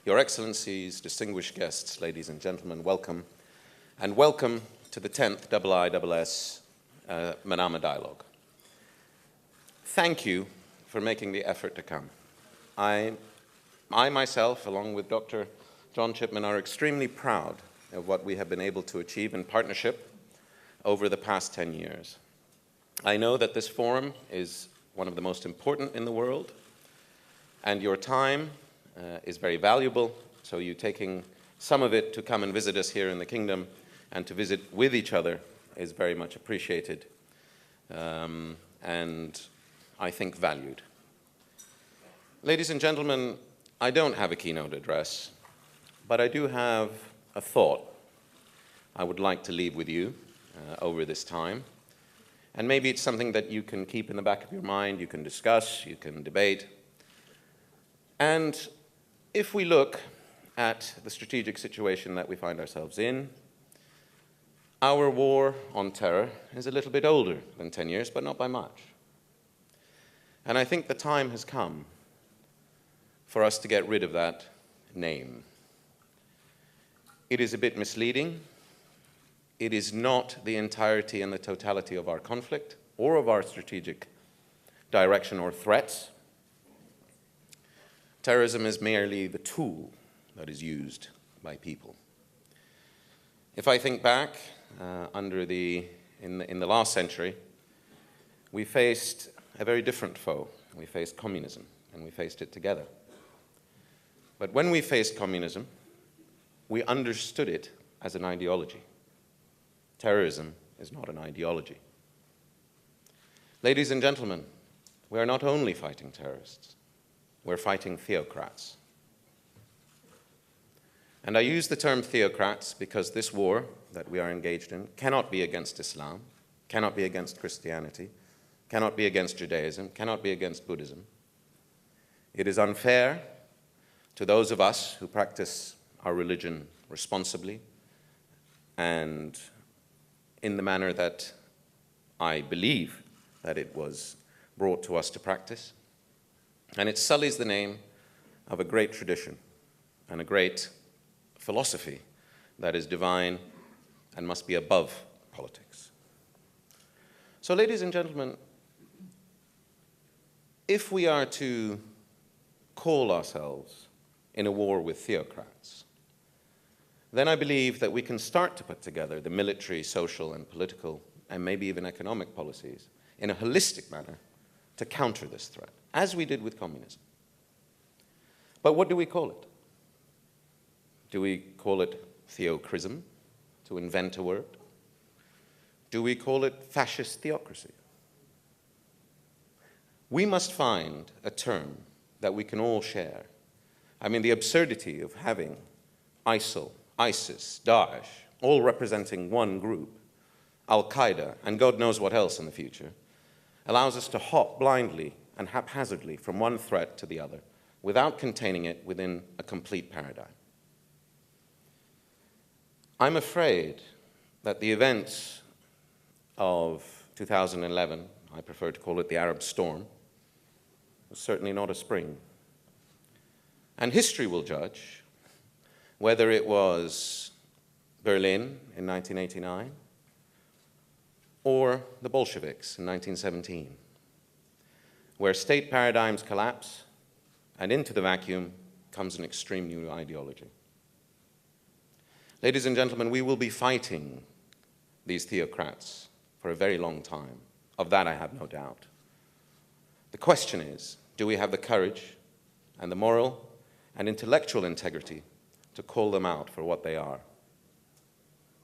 Your Excellencies, distinguished guests, ladies and gentlemen, welcome. And welcome to the 10th IISS Manama Dialogue. Thank you for making the effort to come. I myself, along with Dr. John Chipman, are extremely proud of what we have been able to achieve in partnership over the past 10 years. I know that this forum is one of the most important in the world, and your time is very valuable, so you taking some of it to come and visit us here in the Kingdom and to visit with each other is very much appreciated and I think valued. Ladies and gentlemen, I don't have a keynote address, but I do have a thought I would like to leave with you over this time. And maybe it's something that you can keep in the back of your mind, you can discuss, you can debate. And if we look at the strategic situation that we find ourselves in, our war on terror is a little bit older than 10 years, but not by much. And I think the time has come for us to get rid of that name. It is a bit misleading. It is not the entirety and the totality of our conflict or of our strategic direction or threats. Terrorism is merely the tool that is used by people. If I think back in the last century, we faced a very different foe. We faced communism, and we faced it together. But when we faced communism, we understood it as an ideology. Terrorism is not an ideology. Ladies and gentlemen, we are not only fighting terrorists, we're fighting theocrats. And I use the term theocrats because this war that we are engaged in cannot be against Islam, cannot be against Christianity, cannot be against Judaism, cannot be against Buddhism. It is unfair to those of us who practice our religion responsibly and in the manner that I believe that it was brought to us to practice. And it sullies the name of a great tradition and a great philosophy that is divine and must be above politics. So, ladies and gentlemen, if we are to call ourselves in a war with theocrats, then I believe that we can start to put together the military, social, and political, and maybe even economic policies in a holistic manner to counter this threat, as we did with communism. But what do we call it? Do we call it theocrism, to invent a word? Do we call it fascist theocracy? We must find a term that we can all share. I mean, the absurdity of having ISIL, ISIS, Daesh, all representing one group, Al-Qaeda, and God knows what else in the future, allows us to hop blindly and haphazardly from one threat to the other without containing it within a complete paradigm. I'm afraid that the events of 2011, I prefer to call it the Arab storm, was certainly not a spring. And history will judge whether it was Berlin in 1989 or the Bolsheviks in 1917, where state paradigms collapse and into the vacuum comes an extreme new ideology. Ladies and gentlemen, we will be fighting these theocrats for a very long time. Of that I have no doubt. The question is, do we have the courage and the moral and intellectual integrity to call them out for what they are?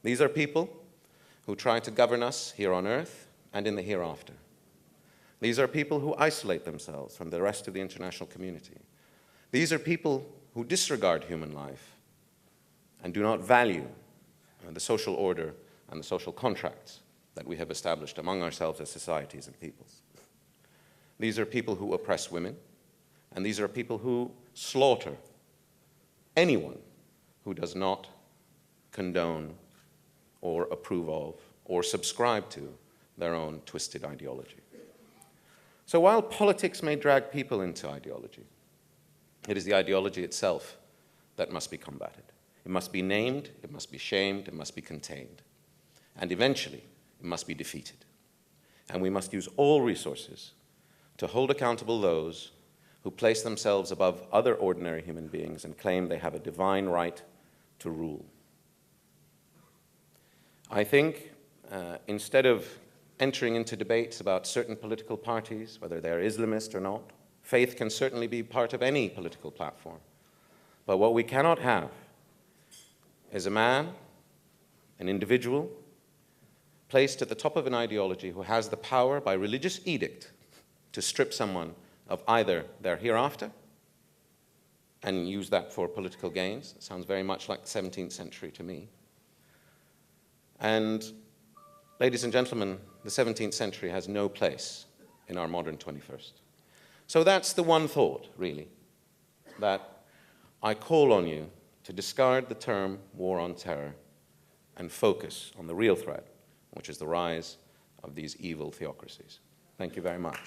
These are people who try to govern us here on earth and in the hereafter. These are people who isolate themselves from the rest of the international community. These are people who disregard human life and do not value the social order and the social contracts that we have established among ourselves as societies and peoples. These are people who oppress women, and these are people who slaughter anyone who does not condone or approve of or subscribe to their own twisted ideology. So while politics may drag people into ideology, it is the ideology itself that must be combated. It must be named, it must be shamed, it must be contained. And eventually, it must be defeated. And we must use all resources to hold accountable those who place themselves above other ordinary human beings and claim they have a divine right to rule. I think instead of entering into debates about certain political parties, whether they're Islamist or not, faith can certainly be part of any political platform. But what we cannot have is a man, an individual, placed at the top of an ideology who has the power by religious edict to strip someone of either their hereafter and use that for political gains. It sounds very much like the 17th century to me. And, ladies and gentlemen, the 17th century has no place in our modern 21st. So that's the one thought, really, that I call on you to discard the term war on terror and focus on the real threat, which is the rise of these evil theocracies. Thank you very much.